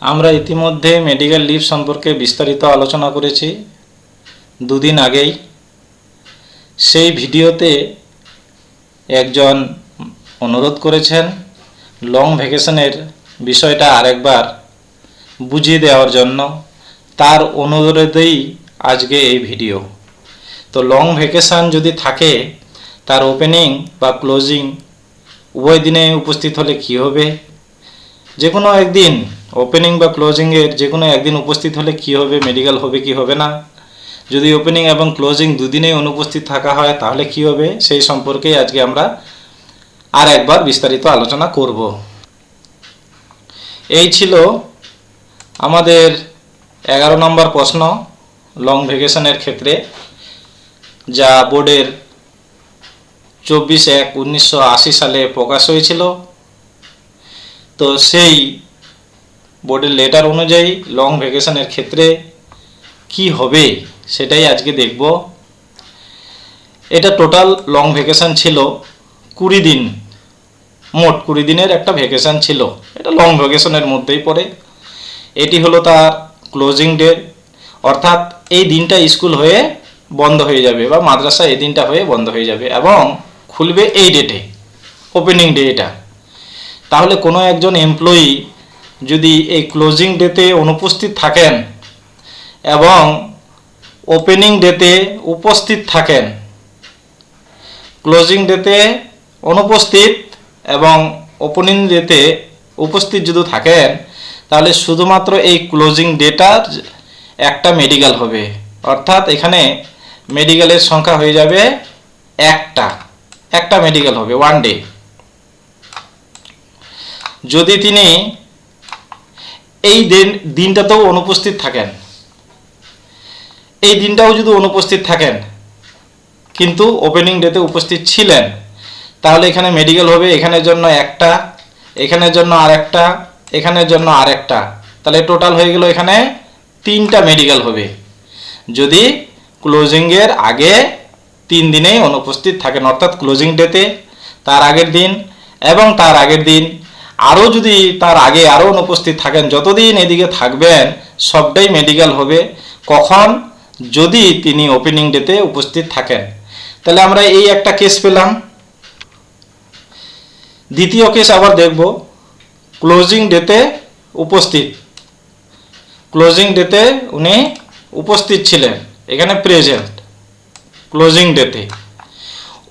আমরা ইতিমধ্যে medical leave সম্পর্কে বিস্তারিত আলোচনা করেছি দুদিন আগেই। সেই ভিডিওতে একজন অনুরোধ করেছেন লং ভ্যাকেশনের বিষয়টা আরেকবার বুঝিয়ে দেওয়ার জন্য। তার অনুরোধেই আজকে এই ভিডিও। তো লং ভ্যাকেশন যদি থাকে তার ওপেনিং বা ক্লোজিং উভয় দিনে উপস্থিত হলে কী হবে, যে কোনো একদিন ওপেনিং বা ক্লোজিংয়ের যে কোনো একদিন উপস্থিত হলে কী হবে, মেডিকেল হবে কি হবে না, যদি ওপেনিং এবং ক্লোজিং দুদিনেই অনুপস্থিত থাকা হয় তাহলে কী হবে, সেই সম্পর্কে আজকে আমরা আর একবার বিস্তারিত আলোচনা করব। এই ছিল আমাদের 11 নম্বর প্রশ্ন লং ভ্যাকেশনের ক্ষেত্রে, যা বোর্ডের 24/1/1980 সালে প্রকাশ হয়েছিল। তো সেই বোর্ডের লেটার অনুযায়ী লং ভ্যাকেশনের ক্ষেত্রে কি হবে সেটাই আজকে দেখব। এটা টোটাল লং ভ্যাকেশন ছিল 20 দিন, মোট 20 দিনের একটা ভ্যাকেশন ছিল। এটা লং ভ্যাকেশনের মধ্যেই পড়ে। এটি হলো তার ক্লোজিং ডেট, অর্থাৎ এই দিনটা স্কুল হয়ে বন্ধ হয়ে যাবে বা মাদ্রাসা এই দিনটা হয়ে বন্ধ হয়ে যাবে এবং খুলবে এই ডেটে, ওপেনিং ডে এটা। তাহলে কোনো একজন এমপ্লয়ি যদি এই ক্লোজিং ডেতে অনুপস্থিত থাকেন এবং ওপেনিং ডেতে উপস্থিত থাকেন, ক্লোজিং ডেতে অনুপস্থিত এবং ওপেনিং ডেতে উপস্থিত যদি থাকেন, তাহলে শুধুমাত্র এই ক্লোজিং ডেটার একটা মেডিকেল হবে। অর্থাৎ এখানে মেডিকেলের সংখ্যা হয়ে যাবে একটা মেডিকেল হবে, ওয়ান ডে। যদি তিনি এই দিনটাতেও অনুপস্থিত থাকেন, এই দিনটাও যদি অনুপস্থিত থাকেন কিন্তু ওপেনিং ডেতে উপস্থিত ছিলেন, তাহলে এখানে মেডিকেল হবে এখানের জন্য একটা, এখানের জন্য আরেকটা, এখানের জন্য আরেকটা। তাহলে টোটাল হয়ে গেল এখানে 3টা মেডিকেল হবে যদি ক্লোজিংয়ের আগে 3 দিনেই অনুপস্থিত থাকেন, অর্থাৎ ক্লোজিং ডেতে, তার আগের দিন এবং তার আগের দিন। আরও যদি তার আগে আরও অনুপস্থিত থাকেন, যতদিন এদিকে থাকবেন সবটাই মেডিকেল হবে। কখন? যদি তিনি ওপেনিং ডেতে উপস্থিত থাকেন। তাহলে আমরা এই একটা কেস পেলাম। দ্বিতীয় কেস আবার দেখব, ক্লোজিং ডেতে উপস্থিত। ক্লোজিং ডেতে উনি উপস্থিত ছিলেন, এখানে প্রেজেন্ট ক্লোজিং ডেতে।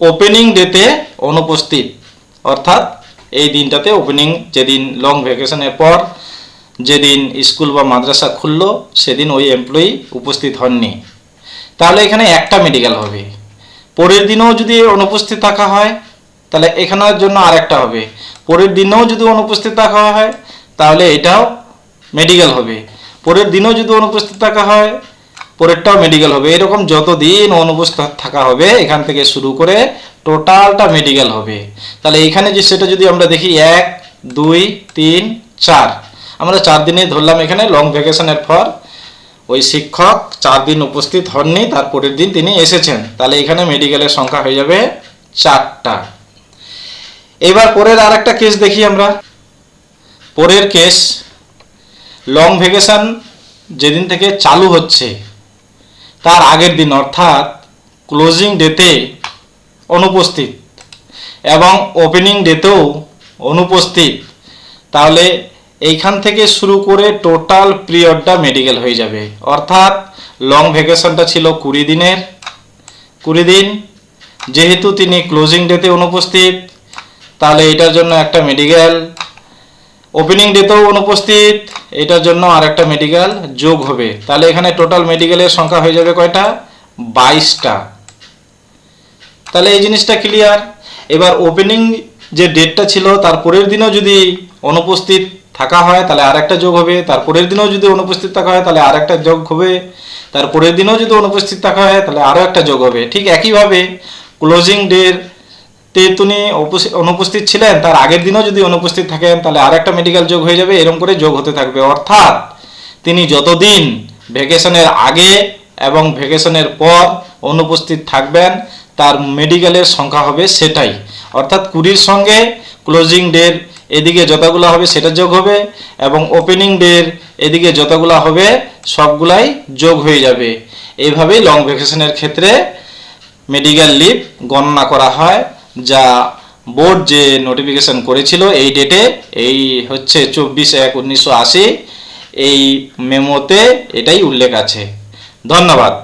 ওপেনিং ডেতে অনুপস্থিত, অর্থাৎ এই দিনটাতে ওপেনিং, যেদিন লং ভ্যাকেশনের পর যেদিন স্কুল বা মাদ্রাসা খুললো সেদিন ওই এমপ্লয়ি উপস্থিত হননি। তাহলে এখানে একটা মেডিকেল হবে। পরের দিনেও যদি অনুপস্থিত থাকা হয় তাহলে এখানের জন্য আরেকটা হবে। পরের দিনেও যদি অনুপস্থিত থাকা হয় তাহলে এটাও মেডিকেল হবে। পরের দিনেও যদি অনুপস্থিত থাকা হয় পরেরটাও মেডিকেল হবে। এরকম যতদিন অনুপস্থিত থাকা হবে এখান থেকে শুরু করে টোটালটা মেডিকেল হবে। তাহলে এখানে যে সেটা যদি আমরা দেখি 1, 2, 3, 4, আমরা 4 দিনে ধরলাম। এখানে লং ভ্যাকেশনের পর ওই শিক্ষক 4 দিন উপস্থিত হননি, তারপরের দিন তিনি এসেছেন, তাহলে এখানে মেডিকেলের সংখ্যা হয়ে যাবে 4টা। এবার পরের আর একটা কেস দেখি আমরা। পরের কেস, লং ভ্যাকেশন যেদিন থেকে চালু হচ্ছে তার আগের দিন, অর্থাৎ ক্লোজিং ডেতে অনুপস্থিত এবং ওপেনিং ডেতেও অনুপস্থিত। তাহলে এইখান থেকে শুরু করে টোটাল পিরিয়ডটা মেডিকেল হয়ে যাবে। অর্থাৎ লং ভ্যাকেশনটা ছিল 20 দিনের, 20 দিন। যেহেতু তিনি ক্লোজিং ডেতে অনুপস্থিত তাহলে এটার জন্য একটা মেডিকেল, ওপেনিং ডেতেও অনুপস্থিত, এটার জন্য আর একটা মেডিকেল যোগ হবে। তাহলে এখানে টোটাল মেডিকেলের সংখ্যা হয়ে যাবে কয়টা? 22টা। তাহলে এই জিনিসটা ক্লিয়ার। এবার ওপেনিং যে ডেটটা ছিল তার পরের দিনও যদি অনুপস্থিত থাকা হয় তাহলে আরেকটা যোগ হবে, তারপরের দিনও যদি অনুপস্থিত থাকা হয় তাহলে আরেকটা যোগ হবে, তারপরের দিনও যদি অনুপস্থিত থাকা হয় তাহলে আরও একটা যোগ হবে। ঠিক একইভাবে ক্লোজিং ডেতে তিনি অনুপস্থিত ছিলেন, তার আগের দিনও যদি অনুপস্থিত থাকেন তাহলে আরেকটা মেডিকেল যোগ হয়ে যাবে। এরকম করে যোগ হতে থাকবে। অর্থাৎ তিনি যতদিন ভ্যাকেশনের আগে এবং ভ্যাকেশনের পর অনুপস্থিত থাকবেন তার মেডিকেলের সংখ্যা হবে সেটাই। অর্থাৎ 20-র সঙ্গে ক্লোজিং ডের এদিকে যতগুলো হবে সেটা যোগ হবে, এবং ওপেনিং ডের এদিকে যতগুলো হবে সবগুলাই যোগ হয়ে যাবে। এইভাবেই লং ভ্যাকেশনের ক্ষেত্রে মেডিকেল লিভ গণনা করা হয়, যা বোর্ড যে নোটিফিকেশন করেছিল এই ডেটে, এই হচ্ছে 24/1/1980, এই মেমোতে এটাই উল্লেখ আছে। ধন্যবাদ।